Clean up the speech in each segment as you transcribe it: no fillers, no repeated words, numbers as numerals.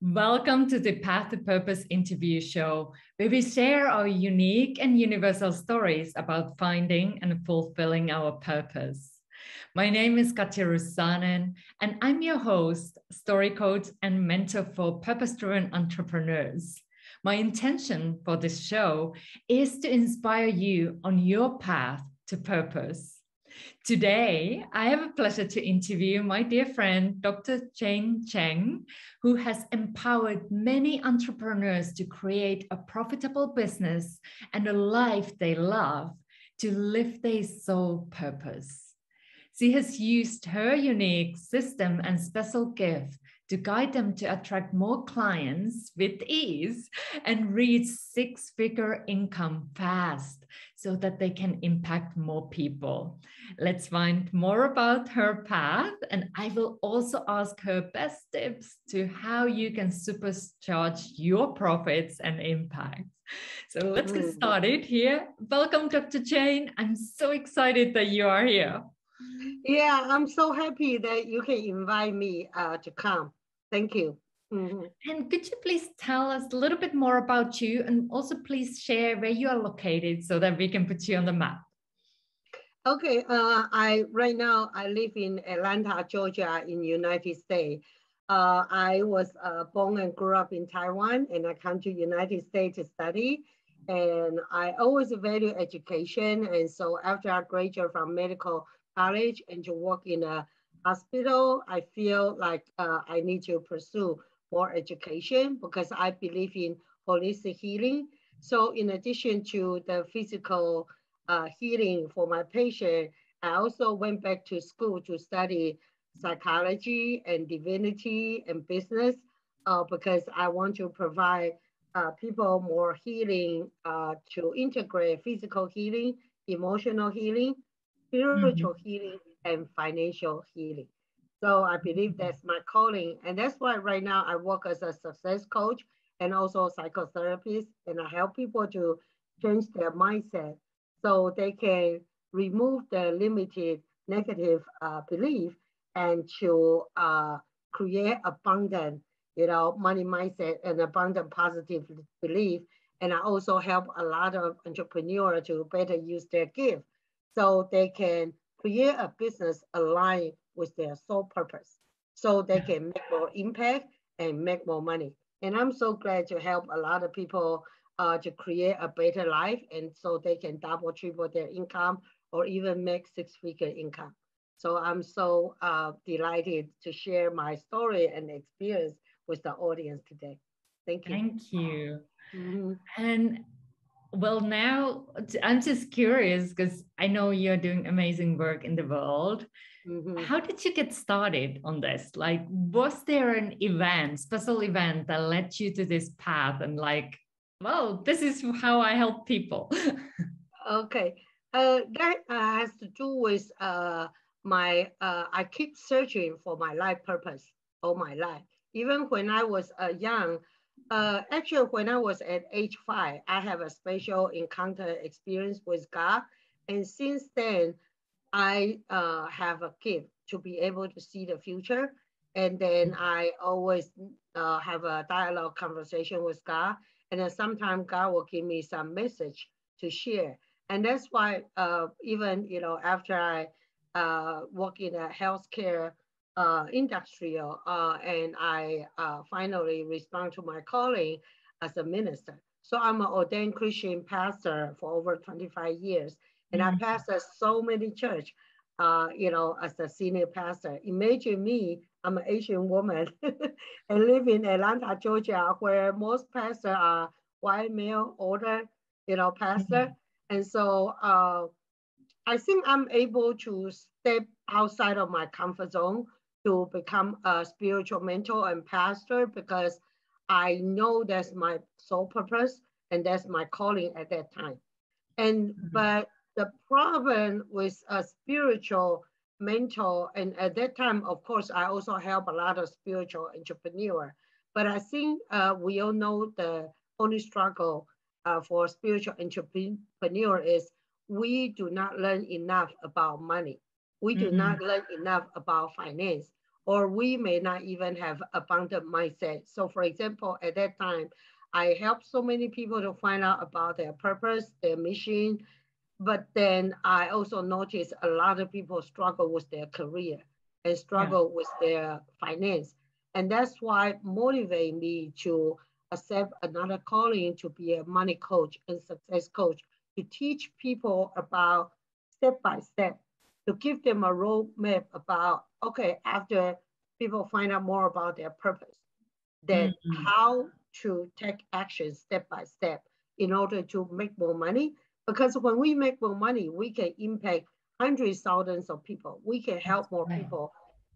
Welcome to the Path to Purpose interview show, where we share our unique and universal stories about finding and fulfilling our purpose. My name is Katja, and I'm your host, story coach, and mentor for purpose-driven entrepreneurs. My intention for this show is to inspire you on your path to purpose. Today, I have a pleasure to interview my dear friend, Dr. Cheng, who has empowered many entrepreneurs to create a profitable business and a life they love to live their soul purpose. She has used her unique system and special gift to guide them to attract more clients with ease and reach six-figure income fast so that they can impact more people. Let's find more about her path, and I will also ask her best tips to how you can supercharge your profits and impact. So let's get started here. Welcome, Dr. Jane. I'm so excited that you are here. Yeah, I'm so happy that you can invite me to come. Thank you. And could you please tell us a little bit more about you, and also please share where you are located so that we can put you on the map? Okay, right now I live in Atlanta, Georgia, in United States. I was born and grew up in Taiwan, and I come to United States to study. And I always value education. And so after I graduated from medical college and to work in a hospital, I feel like I need to pursue more education because I believe in holistic healing. So in addition to the physical healing for my patient, I also went back to school to study psychology and divinity and business because I want to provide people more healing to integrate physical healing, emotional healing, spiritual healing, and financial healing. So I believe that's my calling. And that's why right now I work as a success coach and also psychotherapist. And I help people to change their mindset so they can remove the limited negative belief and to create abundant, money mindset and abundant positive belief. And I also help a lot of entrepreneurs to better use their gift so they can create a business aligned with their soul purpose so they can make more impact and make more money. And I'm so glad to help a lot of people to create a better life and so they can double, triple their income or even make six-figure income. So I'm so delighted to share my story and experience with the audience today. Thank you. Thank you. And well, now I'm just curious because I know you're doing amazing work in the world. How did you get started on this? Like, was there an event, special event that led you to this path and like, well, this is how I help people? Okay. That has to do with I keep searching for my life purpose all my life. Even when I was young, actually, when I was at age 5, I have a special encounter experience with God. And since then, I have a gift to be able to see the future. And then I always have a dialogue conversation with God. And then sometimes God will give me some message to share. And that's why even, after I work in a healthcare industry and I finally respond to my calling as a minister. So I'm an ordained Christian pastor for over 25 years. And I pastor so many church, as a senior pastor. Imagine me, I'm an Asian woman and live in Atlanta, Georgia, where most pastors are white male, older, pastor. And so I think I'm able to step outside of my comfort zone to become a spiritual mentor and pastor because I know that's my soul purpose and that's my calling at that time. But the problem with a spiritual mentor, and at that time, of course, I also help a lot of spiritual entrepreneurs. But I think we all know the only struggle for spiritual entrepreneur is we do not learn enough about money. We do not learn enough about finance, or we may not even have abundant mindset. So for example, at that time, I helped so many people to find out about their purpose, their mission. But then I also noticed a lot of people struggle with their career and Yeah. struggle with their finance. And that's why motivate me to accept another calling to be a money coach and success coach, to teach people about step by step, to give them a roadmap about, okay, after people find out more about their purpose, that Mm. how to take action step by step in order to make more money. Because when we make more money, we can impact hundreds, thousands of people. We can That's help more right. people.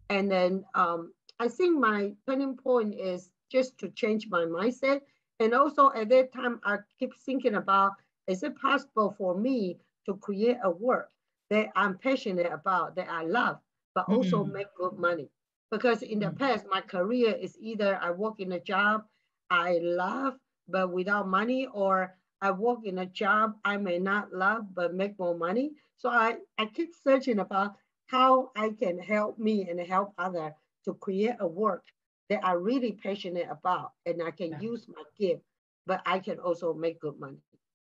And then I think my turning point is just to change my mindset. And also at that time, I keep thinking about, is it possible for me to create a work that I'm passionate about, that I love, but also Mm. make good money? Because in the Mm. past, my career is either I work in a job I love, but without money, or I work in a job I may not love, but make more money. So I keep searching about how I can help me and help others to create a work that I'm really passionate about and I can Yeah. use my gift, but I can also make good money.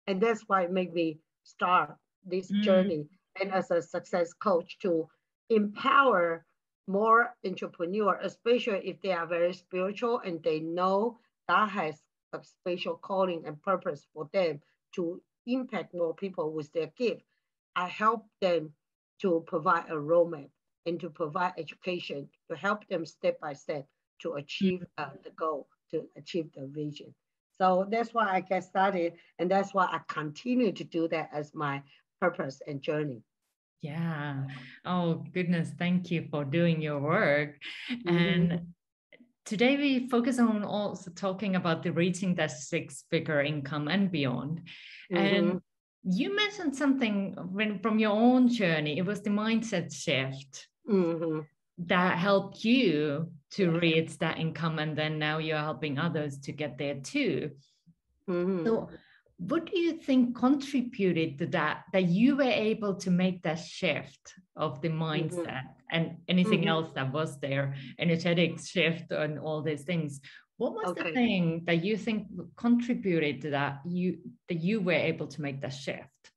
And that's why it made me start this Mm. journey and as a success coach to empower more entrepreneur, especially if they are very spiritual and they know God has a special calling and purpose for them to impact more people with their gift. I help them to provide a roadmap and to provide education to help them step by step to achieve Mm. the goal, to achieve the vision. So that's why I get started, and that's why I continue to do that as my purpose and journey. Yeah. Oh, goodness. Thank you for doing your work. Mhm, And today we focus on also talking about the reaching that six-figure income and beyond. And mhm, you mentioned something from your own journey. It was the mindset shift mhm. that helped you to Yes. reach that income, and then now you're helping others to get there too. Mhm, So what do you think contributed to that you were able to make that shift of the mhm, mindset and anything mhm. else that was there, energetic shift and all these things? What was the Okay. thing that you think contributed to that you were able to make that shift?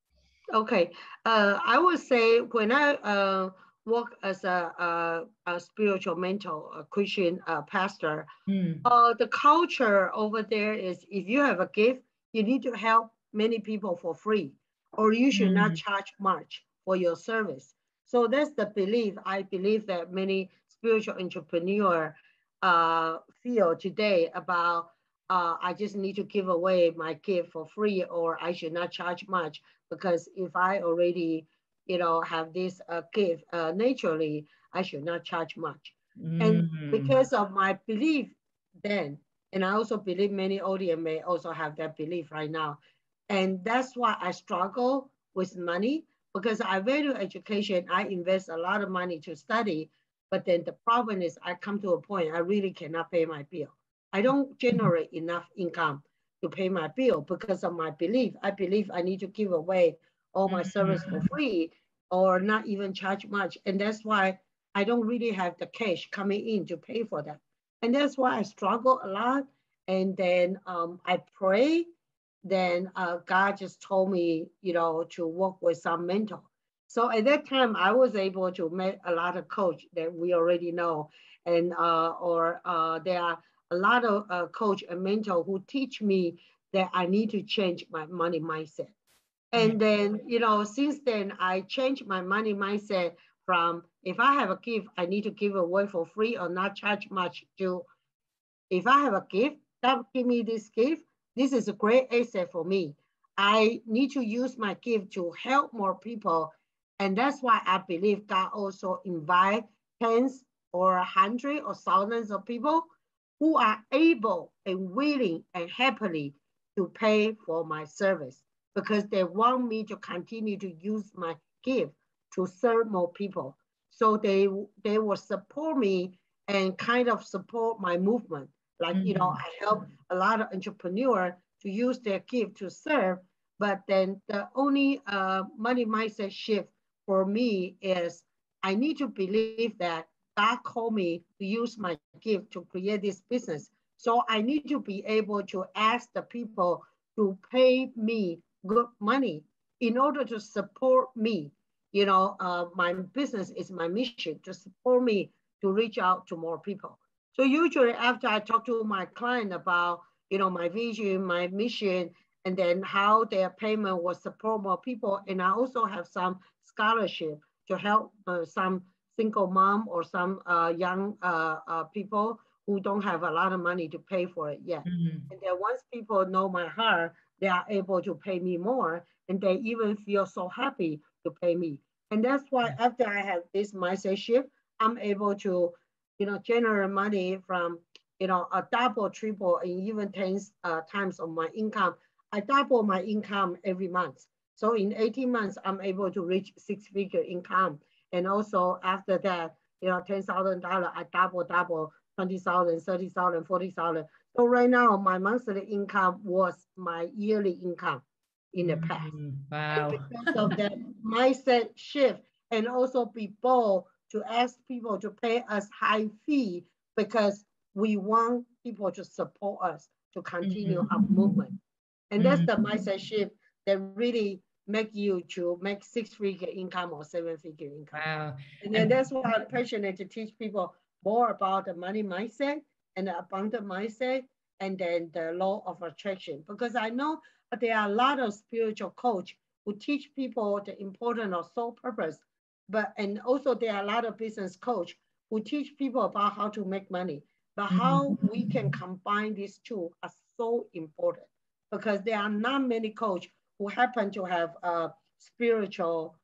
Okay. I would say when I work as a spiritual mentor, a Christian pastor, Mm, the culture over there is if you have a gift, you need to help many people for free, or you should not mm, charge much for your service. So that's the belief. I believe that many spiritual entrepreneur feel today about I just need to give away my gift for free, or I should not charge much because if I already, have this gift naturally, I should not charge much. And mm, because of my belief then, and I also believe many audience may also have that belief right now. And that's why I struggle with money because I value education. I invest a lot of money to study, but then the problem is I come to a point I really cannot pay my bill. I don't generate enough income to pay my bill because of my belief. I believe I need to give away all my service for mm, free or not even charge much. And that's why I don't really have the cash coming in to pay for that. And that's why I struggle a lot. And then I pray. Then God just told me, to work with some mentor. So at that time, I was able to meet a lot of coach that we already know, and or there are a lot of coach and mentor who teach me that I need to change my money mindset. yeah. And then, since then, I changed my money mindset from if I have a gift, I need to give away for free or not charge much to if I have a gift, God give me this gift, this is a great asset for me. I need to use my gift to help more people. And that's why I believe God also invite tens or hundred or thousands of people who are able and willing and happily to pay for my service because they want me to continue to use my gift to serve more people. So they will support me and kind of support my movement. Like, Mm, I help a lot of entrepreneurs to use their gift to serve, but then the only money mindset shift for me is I need to believe that God called me to use my gift to create this business. So I need to be able to ask the people to pay me good money in order to support me. My business is my mission to support me to reach out to more people. So usually after I talk to my client about, my vision, my mission, and then how their payment will support more people. And I also have some scholarship to help some single mom or some young people who don't have a lot of money to pay for it yet. Mm. And then once people know my heart, they are able to pay me more, and they even feel so happy to pay me. And that's why after I have this mindset shift, I'm able to, generate money from, a double, triple, and even 10 times of my income. I double my income every month. So in 18 months, I'm able to reach six-figure income. And also after that, $10,000, I double, 20,000, 30,000, 40,000. So right now, my monthly income was my yearly income in the past. And Wow. because of that mindset shift, and also be bold to ask people to pay us high fee because we want people to support us to continue our movement. And that's the mindset shift that really make you to make six-figure income or seven-figure income. Wow. And then that's why I'm passionate to teach people more about the money mindset and the abundant mindset, and then the law of attraction. Because I know that there are a lot of spiritual coach who teach people the importance of soul purpose, and also there are a lot of business coach who teach people about how to make money. But how we can combine these two are so important, because there are not many coach who happen to have spiritual,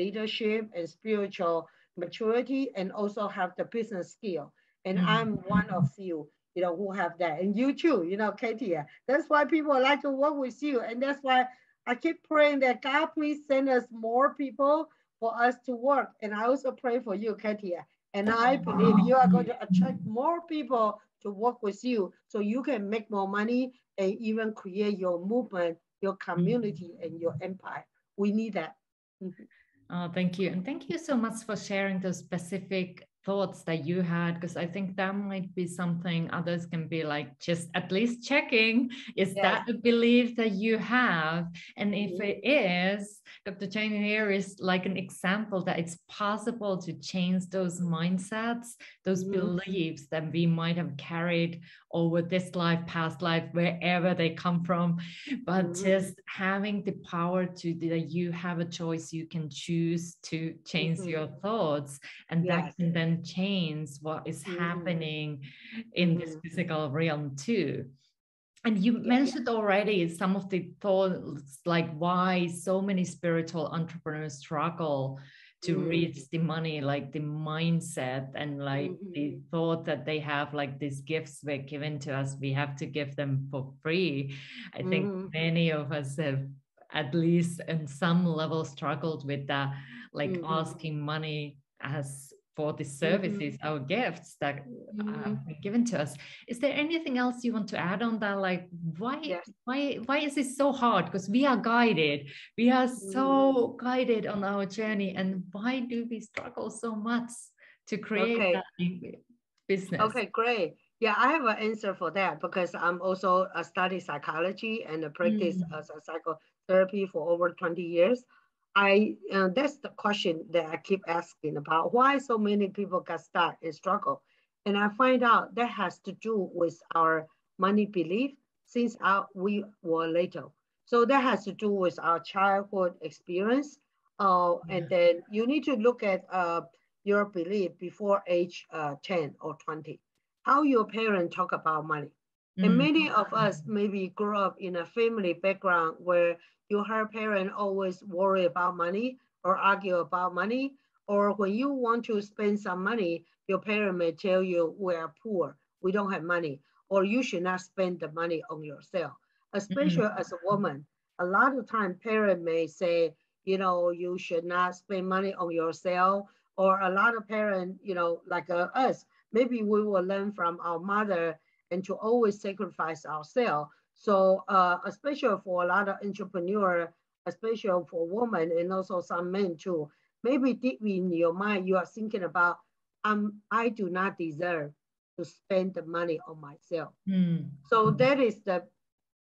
leadership and spiritual maturity, and also have the business skill. And I'm one of few, who have that. And you too, Katja. That's why people like to work with you. And that's why I keep praying that God, please send us more people for us to work. And I also pray for you, Katja. And I believe you are going to attract more people to work with you so you can make more money and even create your movement, your community, and your empire. We need that. Oh, thank you. And thank you so much for sharing those specific thoughts that you had, because I think that might be something others can be like, just at least checking, is that a belief that you have? And if it is, Dr. Cheng here is like an example that it's possible to change those mindsets, those beliefs that we might have carried over this life, past life, wherever they come from. But just having the power to that you have a choice, you can choose to change your thoughts, and that can then change what is happening in this physical realm too. And you mentioned already some of the thoughts, like why so many spiritual entrepreneurs struggle to reach the money, like the mindset and like the thought that they have, like these gifts were given to us, we have to give them for free. I think many of us have at least in some level struggled with that, like asking money as for the services, our gifts that have been given to us. Is there anything else you want to add on that? Like why is it so hard? Because we are guided. We are so guided on our journey. And why do we struggle so much to create that business? Okay, great. Yeah, I have an answer for that, because I'm also a study psychology and a practice as a psychotherapy for over 20 years. That's the question that I keep asking about, why so many people got stuck and struggle. And I find out that has to do with our money belief since we were little. So that has to do with our childhood experience. And then you need to look at your belief before age 10 or 20, how your parents talk about money. And many of us maybe grew up in a family background where you heard parents always worry about money or argue about money, or when you want to spend some money, your parent may tell you, we are poor, we don't have money, or you should not spend the money on yourself. Especially as a woman, a lot of time parents may say, you should not spend money on yourself, or a lot of parents, like us, maybe we will learn from our mother and to always sacrifice ourselves. So especially for a lot of entrepreneurs, especially for women and also some men too, maybe deep in your mind, you are thinking about, I do not deserve to spend the money on myself. So that is the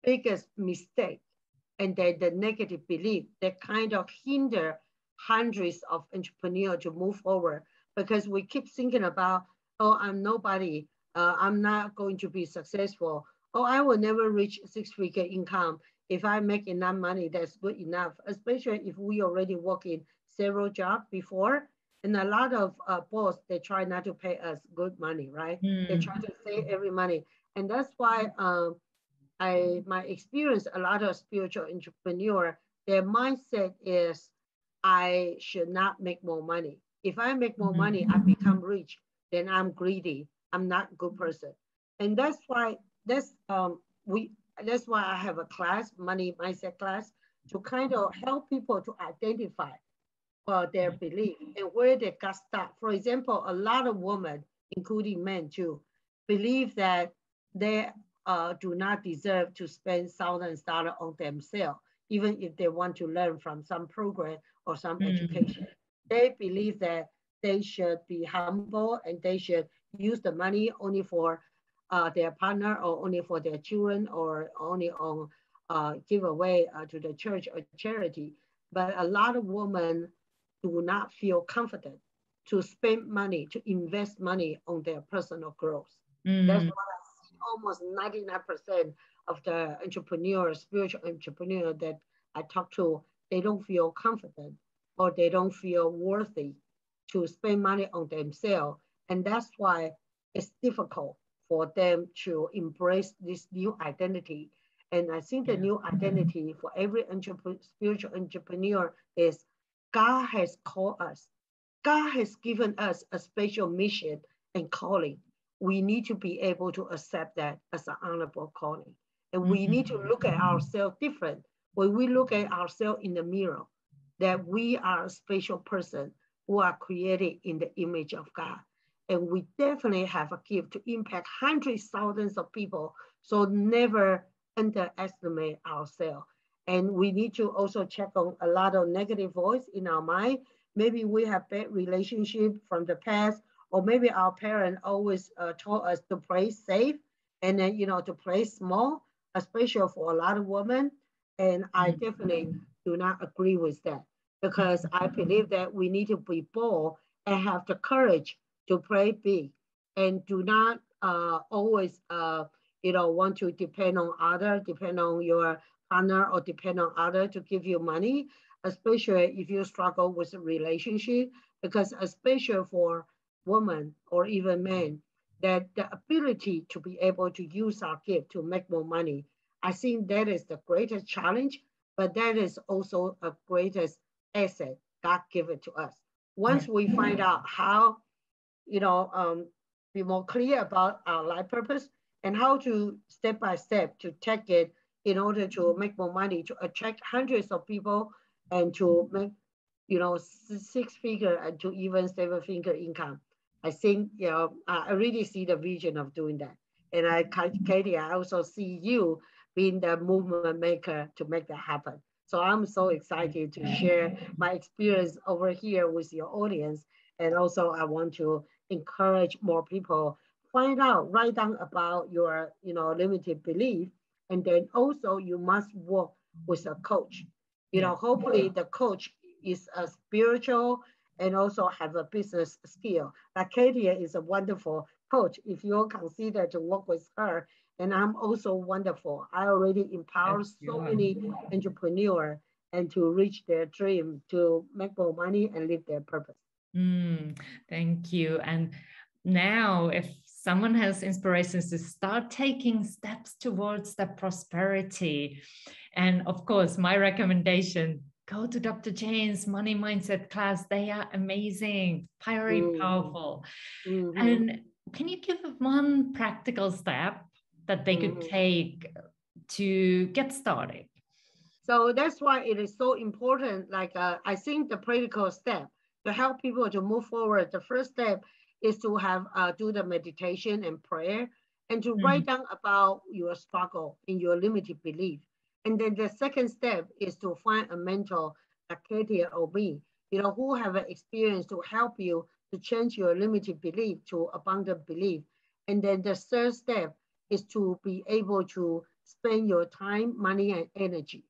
biggest mistake. And then the negative belief that kind of hinder hundreds of entrepreneurs to move forward, because we keep thinking about, oh, I'm nobody, I'm not going to be successful, oh, I will never reach six-figure income. If I make enough money, that's good enough, especially if we already work in several jobs before. And a lot of boss, they try not to pay us good money, right? They try to save every money. And that's why my experience, a lot of spiritual entrepreneur, their mindset is, I should not make more money. If I make more money, I become rich, then I'm greedy. I'm not a good person. And that's why that's why I have a class, money mindset class, to kind of help people to identify their belief and where they got stuck. For example, a lot of women, including men too, believe that they do not deserve to spend thousands of dollars on themselves, even if they want to learn from some program or some education. They believe that they should be humble and they should use the money only for their partner or only for their children or only on give away to the church or charity. But a lot of women do not feel confident to spend money, to invest money on their personal growth. That's what I see. Almost 99% of the entrepreneurs, spiritual entrepreneurs that I talk to, they don't feel confident or they don't feel worthy to spend money on themselves. And that's why it's difficult for them to embrace this new identity. And I think the new identity for every spiritual entrepreneur is, God has called us. God has given us a special mission and calling. We need to be able to accept that as an honorable calling. And we need to look at ourselves different. When we look at ourselves in the mirror, that we are a special person who are created in the image of God. And we definitely have a gift to impact hundreds, thousands of people. So never underestimate ourselves. And we need to also check on a lot of negative voice in our mind. Maybe we have bad relationship from the past, or maybe our parents always told us to play safe and then, to play small, especially for a lot of women. And I definitely do not agree with that, because I believe that we need to be bold and have the courage to play big and do not always, want to depend on others, depend on your partner or depend on others to give you money, especially if you struggle with a relationship, because especially for women or even men, that the ability to be able to use our gift to make more money, I think that is the greatest challenge, but that is also a greatest asset God give it to us. Once we find out how, be more clear about our life purpose and how to step by step to take it in order to make more money, to attract hundreds of people and to make, six-figure and to even seven-figure income. I think, I really see the vision of doing that. And Katie, I also see you being the movement maker to make that happen. So I'm so excited to share my experience over here with your audience. And also I want to encourage more people, write down about your, limited belief. And then also you must work with a coach. Hopefully the coach is a spiritual and also have a business skill. Like Katia is a wonderful coach. If you consider to work with her, and I'm also wonderful. I already empower so many entrepreneurs and to reach their dream, to make more money and live their purpose. Thank you. And now, if someone has inspirations to start taking steps towards the prosperity, and of course, my recommendation, go to Dr. Cheng's Money Mindset class. They are amazing, very powerful. And can you give one practical step that they could take to get started? So that's why it is so important. Like, I think the practical step to help people to move forward, the first step is to have do the meditation and prayer and to write down about your struggle and your limited belief. And then the second step is to find a mentor like Katie or me, who have an experience to help you to change your limited belief to abundant belief. And then the third step is to be able to spend your time, money, and energy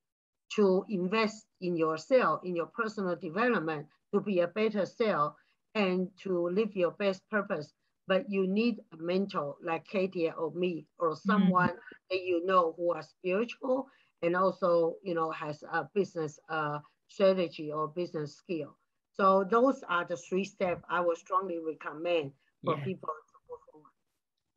to invest in yourself, in your personal development, to be a better self and to live your best purpose. But you need a mentor like Katja or me or someone that who are spiritual and also has a business strategy or business skill. So those are the 3 steps I would strongly recommend for people to move forward.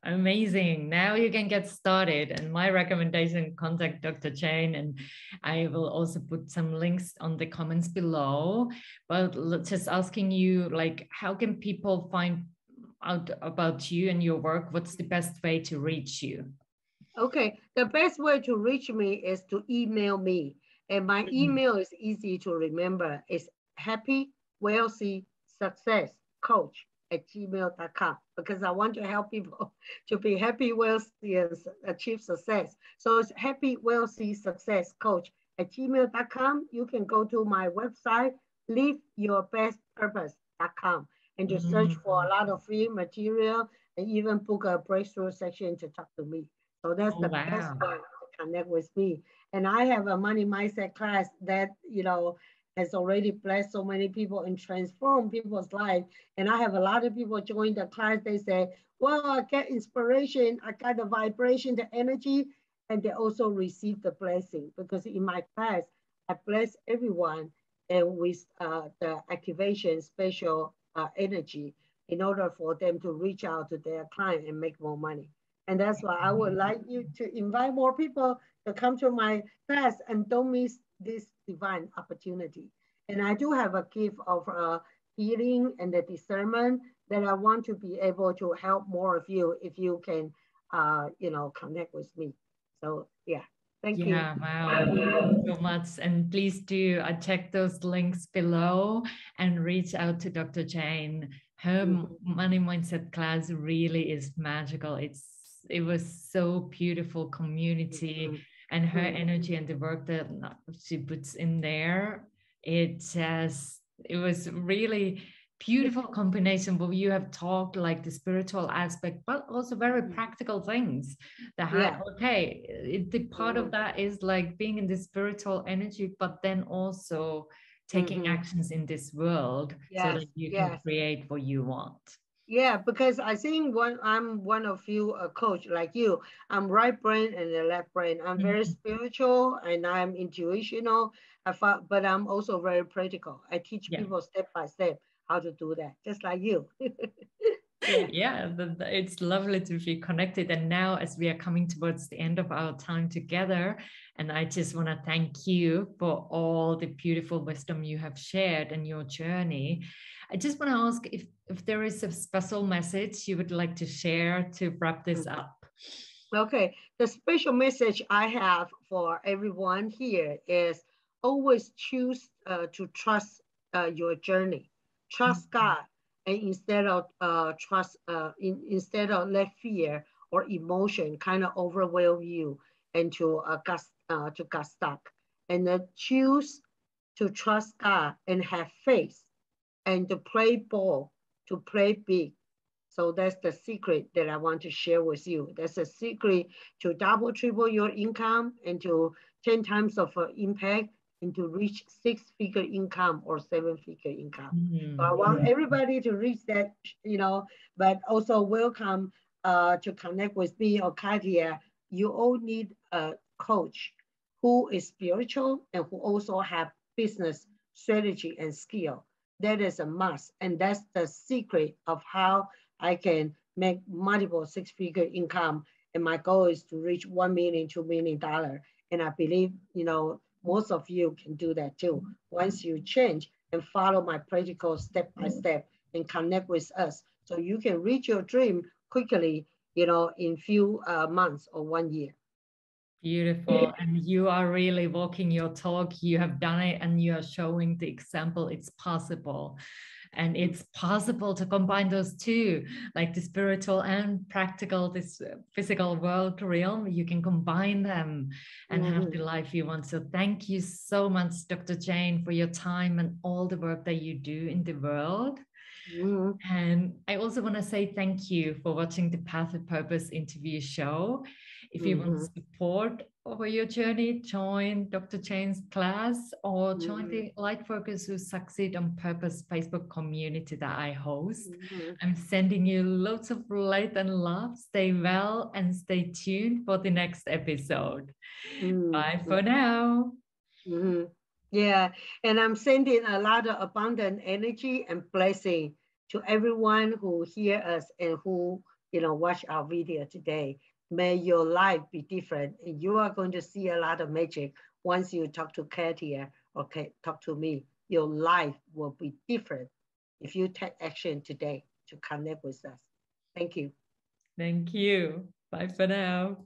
Amazing. Now you can get started. And my recommendation, contact Dr. Cheng, and I will also put some links on the comments below. But just asking you, like, how can people find out about you and your work? What's the best way to reach you? Okay, the best way to reach me is to email me. And my email is easy to remember. It's happywealthysuccesscoach@gmail.com, because I want to help people to be happy, wealthy, and achieve success. So it's happywealthysuccesscoach@gmail.com. You can go to my website, liveyourbestpurpose.com, and just search for a lot of free material and even book a breakthrough session to talk to me. So that's the best way to connect with me. And I have a money mindset class that, has already blessed so many people and transformed people's life. And I have a lot of people join the class. They say, well, I get inspiration. I got the vibration, the energy, and they also receive the blessing. Because in my class, I bless everyone and with the activation special energy in order for them to reach out to their client and make more money. And that's why I would like you to invite more people to come to my class and don't miss this divine opportunity. And I do have a gift of healing and the discernment that I want to be able to help more of you if you can, connect with me. So yeah, thank you. Yeah, wow. Thank you so much. And please do check those links below and reach out to Dr. Cheng. Her money mindset class really is magical. It was so beautiful community, and her energy and the work that she puts in there. It was really beautiful combination where you have talked like the spiritual aspect, but also very practical things that the part of that is like being in the spiritual energy, but then also taking actions in this world so that you can create what you want. Yeah, because I think I'm one of you, a coach like you. I'm right brain and the left brain. I'm very spiritual and I'm intuitional, but I'm also very practical. I teach people step by step how to do that, just like you. It's lovely to be connected. And now, as we are coming towards the end of our time together, and I just want to thank you for all the beautiful wisdom you have shared in your journey. I just want to ask if there is a special message you would like to share to wrap this up. Okay, the special message I have for everyone here is always choose to trust your journey. Trust God, and instead of instead of let fear or emotion kind of overwhelm you and to get stuck. And then choose to trust God and have faith and to play ball, to play big. So that's the secret that I want to share with you. That's a secret to double, triple your income and to 10 times of impact and to reach 6-figure income or 7-figure income. So I want everybody to reach that, but also welcome to connect with me or Katja. You all need a coach who is spiritual and who also have business strategy and skill. That is a must. And that's the secret of how I can make multiple 6-figure income. And my goal is to reach $1 million, $2 million. And I believe, most of you can do that too. Once you change and follow my practical step by step and connect with us. So you can reach your dream quickly, in few months or 1 year. Beautiful. And you are really walking your talk. You have done it and you are showing the example it's possible. And it's possible to combine those two, like the spiritual and practical, this physical world realm. You can combine them and have the life you want. So thank you so much, Dr. Jane, for your time and all the work that you do in the world. And I also want to say thank you for watching the Path of Purpose interview show. If you want support over your journey, join Dr. Cheng's class or join the Lightworkers Who Succeed on Purpose Facebook community that I host. I'm sending you loads of light and love. Stay well and stay tuned for the next episode. Bye for now. Yeah, and I'm sending a lot of abundant energy and blessing to everyone who hear us and who watch our video today. May your life be different, and you are going to see a lot of magic once you talk to Katja or talk to me. Your life will be different if you take action today to connect with us. Thank you. Thank you. Bye for now.